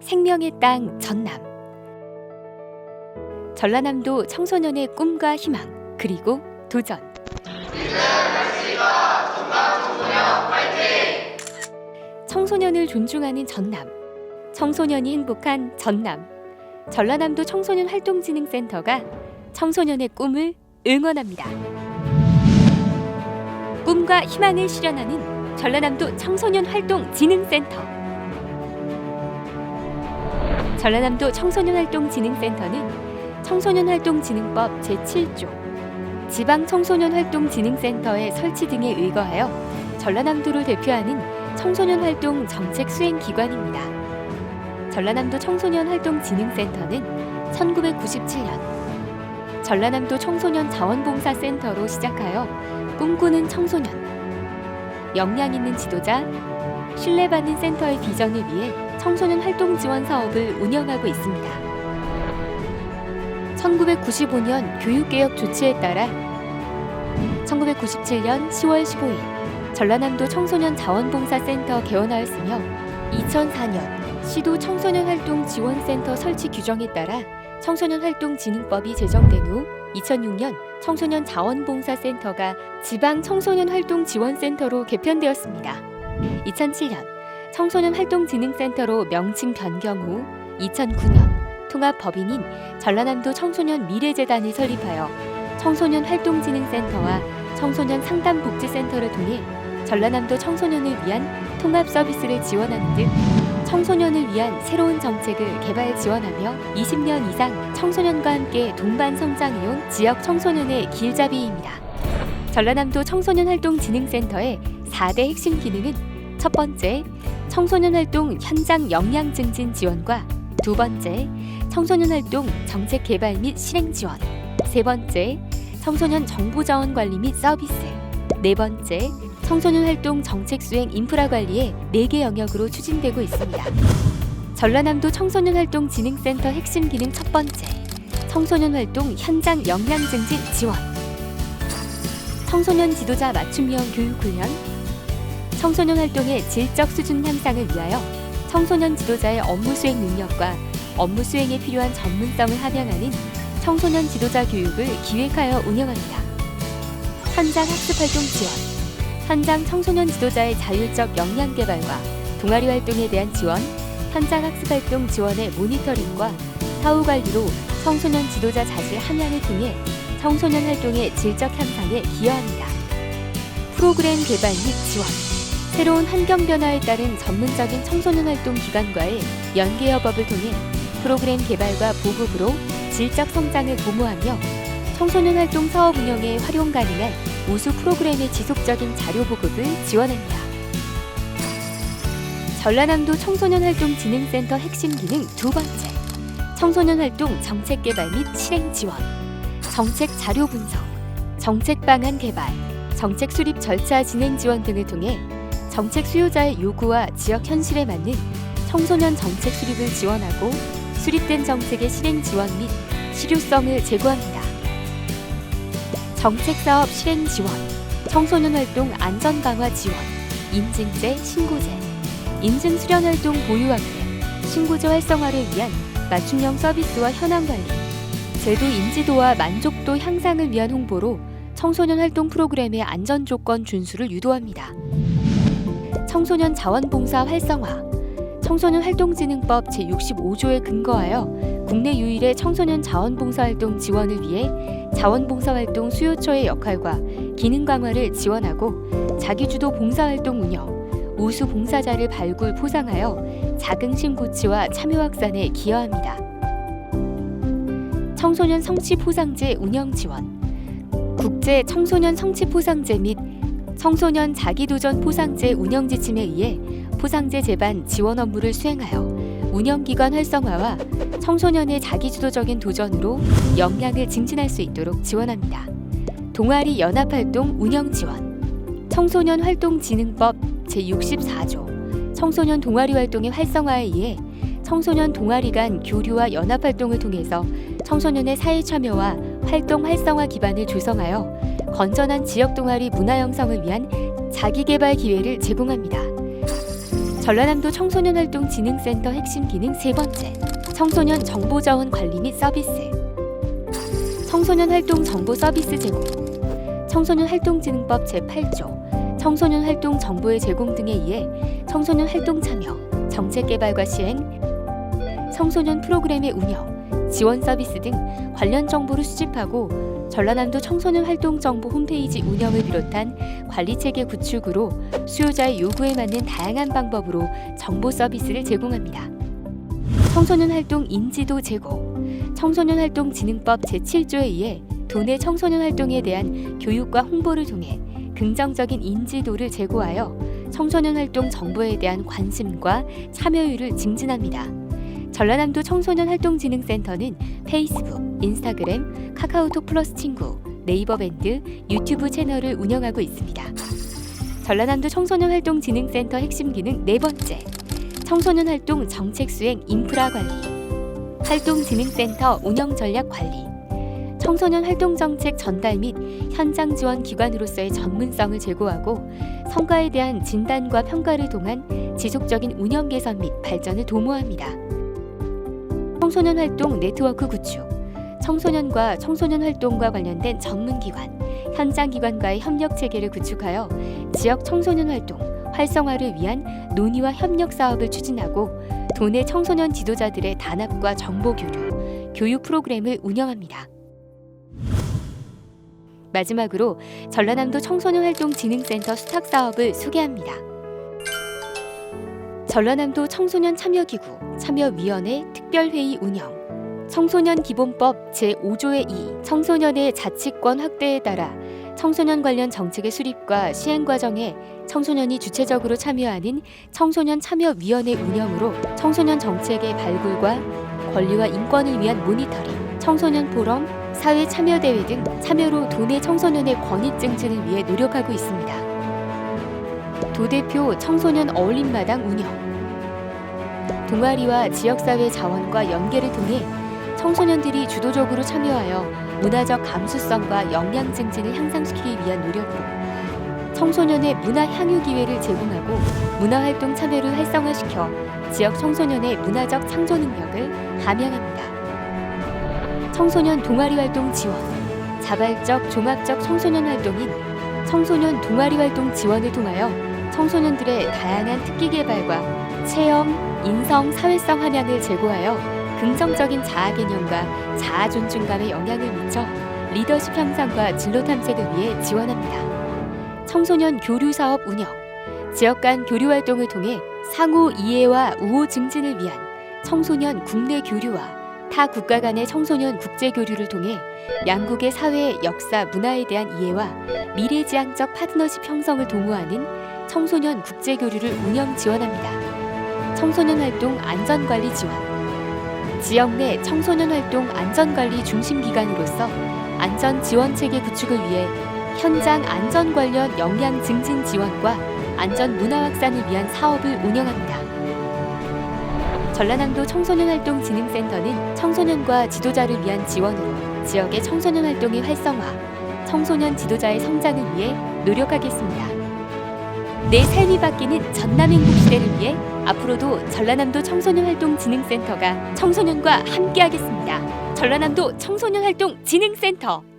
생명의 땅 전남. 전라남도 청소년의 꿈과 희망, 그리고 도전. 청소년을 존중하는 전남. 청소년이 행복한 전남. 전라남도 청소년 활동진흥센터가 청소년의 꿈을 응원합니다. 꿈과 희망을 실현하는 전라남도 청소년 활동진흥센터. 전라남도 청소년활동진흥센터는 청소년활동진흥법 제7조 지방청소년활동진흥센터의 설치 등에 의거하여 전라남도를 대표하는 청소년활동 정책수행기관입니다. 전라남도 청소년활동진흥센터는 1997년 전라남도 청소년자원봉사센터로 시작하여 꿈꾸는 청소년, 역량 있는 지도자, 신뢰받는 센터의 비전을 위해 청소년 활동 지원 사업을 운영하고 있습니다. 1995년 교육개혁 조치에 따라 1997년 10월 15일 전라남도 청소년자원봉사센터 개원하였으며 2004년 시도 청소년활동지원센터 설치 규정에 따라 청소년활동진흥법이 제정된 후 2006년 청소년자원봉사센터가 지방청소년활동지원센터로 개편되었습니다. 2007년 청소년활동진흥센터로 명칭 변경 후 2009년 통합법인인 전라남도 청소년미래재단을 설립하여 청소년활동진흥센터와 청소년상담복지센터를 통해 전라남도 청소년을 위한 통합 서비스를 지원하는 등 청소년을 위한 새로운 정책을 개발 지원하며 20년 이상 청소년과 함께 동반 성장해온 지역 청소년의 길잡이입니다. 전라남도 청소년활동진흥센터의 4대 핵심 기능은 첫 번째, 청소년활동 현장 역량 증진 지원과 두 번째, 청소년활동 정책 개발 및 실행 지원, 세 번째, 청소년 정보자원 관리 및 서비스, 네 번째, 청소년활동 정책 수행 인프라 관리의 4개 영역으로 추진되고 있습니다. 전라남도 청소년활동진흥센터 핵심 기능 첫 번째, 청소년활동 현장 역량 증진 지원. 청소년 지도자 맞춤형 교육훈련. 청소년 활동의 질적 수준 향상을 위하여 청소년 지도자의 업무 수행 능력과 업무 수행에 필요한 전문성을 함양하는 청소년 지도자 교육을 기획하여 운영합니다. 현장 학습활동 지원. 현장 청소년 지도자의 자율적 역량 개발과 동아리 활동에 대한 지원, 현장 학습활동 지원의 모니터링과 사후 관리로 청소년 지도자 자질 함양을 통해 청소년 활동의 질적 향상에 기여합니다. 프로그램 개발 및 지원. 새로운 환경 변화에 따른 전문적인 청소년 활동 기관과의 연계 협업을 통해 프로그램 개발과 보급으로 질적 성장을 도모하며 청소년 활동 사업 운영에 활용 가능한 우수 프로그램의 지속적인 자료 보급을 지원합니다. 전라남도 청소년활동진흥센터 핵심 기능 두 번째, 청소년활동 정책 개발 및 실행 지원. 정책 자료 분석, 정책 방안 개발, 정책 수립 절차 진행 지원 등을 통해 정책 수요자의 요구와 지역 현실에 맞는 청소년 정책 수립을 지원하고 수립된 정책의 실행 지원 및 실효성을 제고합니다. 정책사업 실행 지원, 청소년 활동 안전 강화 지원, 인증제, 신고제, 인증 수련 활동 보유 확대, 신고제 활성화를 위한 맞춤형 서비스와 현황 관리, 제도 인지도와 만족도 향상을 위한 홍보로 청소년 활동 프로그램의 안전 조건 준수를 유도합니다. 청소년 자원봉사 활성화. 청소년 활동진흥법 제65조에 근거하여 국내 유일의 청소년 자원봉사 활동 지원을 위해 자원봉사 활동 수요처의 역할과 기능 강화를 지원하고 자기주도 봉사활동 운영, 우수 봉사자를 발굴 포상하여 자긍심 고취와 참여 확산에 기여합니다. 청소년 성취 포상제 운영 지원. 국제 청소년 성취 포상제 및 청소년 자기도전 포상제 운영 지침에 의해 포상제 제반 지원 업무를 수행하여 운영기관 활성화와 청소년의 자기주도적인 도전으로 역량을 증진할 수 있도록 지원합니다. 동아리 연합활동 운영 지원. 청소년 활동진흥법 제64조 청소년 동아리 활동의 활성화에 의해 청소년 동아리 간 교류와 연합활동을 통해서 청소년의 사회 참여와 활동 활성화 기반을 조성하여 건전한 지역 동아리 문화 형성을 위한 자기개발 기회를 제공합니다. 전라남도 청소년활동진흥센터 핵심 기능 세 번째, 청소년 정보자원 관리 및 서비스. 청소년 활동 정보 서비스 제공. 청소년 활동진흥법 제8조 청소년 활동 정보의 제공 등에 의해 청소년 활동 참여, 정책 개발과 시행, 청소년 프로그램의 운영, 지원 서비스 등 관련 정보를 수집하고 전라남도 청소년 활동 정보 홈페이지 운영을 비롯한 관리 체계 구축으로 수요자의 요구에 맞는 다양한 방법으로 정보 서비스를 제공합니다. 청소년 활동 인지도 제고. 청소년 활동 진흥법 제7조에 의해 도내 청소년 활동에 대한 교육과 홍보를 통해 긍정적인 인지도를 제고하여 청소년 활동 정보에 대한 관심과 참여율을 증진합니다. 전라남도 청소년활동진흥센터는 페이스북, 인스타그램, 카카오톡 플러스 친구, 네이버 밴드, 유튜브 채널을 운영하고 있습니다. 전라남도 청소년활동진흥센터 핵심 기능 네 번째, 청소년활동 정책 수행 인프라 관리. 활동진흥센터 운영 전략 관리. 청소년 활동정책 전달 및 현장 지원 기관으로서의 전문성을 제고하고 성과에 대한 진단과 평가를 통한 지속적인 운영 개선 및 발전을 도모합니다. 청소년 활동 네트워크 구축. 청소년과 청소년 활동과 관련된 전문기관, 현장기관과의 협력 체계를 구축하여 지역 청소년 활동 활성화를 위한 논의와 협력 사업을 추진하고 도내 청소년 지도자들의 단합과 정보 교류, 교육 프로그램을 운영합니다. 마지막으로 전라남도 청소년활동진흥센터 수탁사업을 소개합니다. 전라남도 청소년 참여기구, 참여위원회 특별회의 운영. 청소년 기본법 제5조의 2 청소년의 자치권 확대에 따라 청소년 관련 정책의 수립과 시행 과정에 청소년이 주체적으로 참여하는 청소년 참여위원회 운영으로 청소년 정책의 발굴과 권리와 인권을 위한 모니터링, 청소년 포럼, 사회 참여대회 등 참여로 도내 청소년의 권익 증진을 위해 노력하고 있습니다. 도대표 청소년 어울림마당 운영. 동아리와 지역사회 자원과 연계를 통해 청소년들이 주도적으로 참여하여 문화적 감수성과 역량 증진을 향상시키기 위한 노력으로 청소년의 문화 향유 기회를 제공하고 문화활동 참여를 활성화시켜 지역 청소년의 문화적 창조 능력을 함양합니다. 청소년 동아리 활동 지원. 자발적 종합적 청소년 활동인 청소년 동아리 활동 지원을 통하여 청소년들의 다양한 특기 개발과 체험, 인성, 사회성 함양을 제고하여 긍정적인 자아 개념과 자아 존중감에 영향을 미쳐 리더십 향상과 진로 탐색을 위해 지원합니다. 청소년 교류 사업 운영. 지역 간 교류 활동을 통해 상호 이해와 우호 증진을 위한 청소년 국내 교류와 타 국가 간의 청소년 국제 교류를 통해 양국의 사회, 역사, 문화에 대한 이해와 미래지향적 파트너십 형성을 도모하는 청소년 국제 교류를 운영 지원합니다. 청소년 활동 안전관리 지원. 지역 내 청소년 활동 안전관리 중심 기관으로서 안전 지원 체계 구축을 위해 현장 안전 관련 역량 증진 지원과 안전 문화 확산을 위한 사업을 운영합니다. 전라남도 청소년활동진흥센터는 청소년과 지도자를 위한 지원으로 지역의 청소년 활동의 활성화, 청소년 지도자의 성장을 위해 노력하겠습니다. 내 삶이 바뀌는 전남행복 시대를 위해 앞으로도 전라남도 청소년활동진흥센터가 청소년과 함께하겠습니다. 전라남도 청소년활동진흥센터.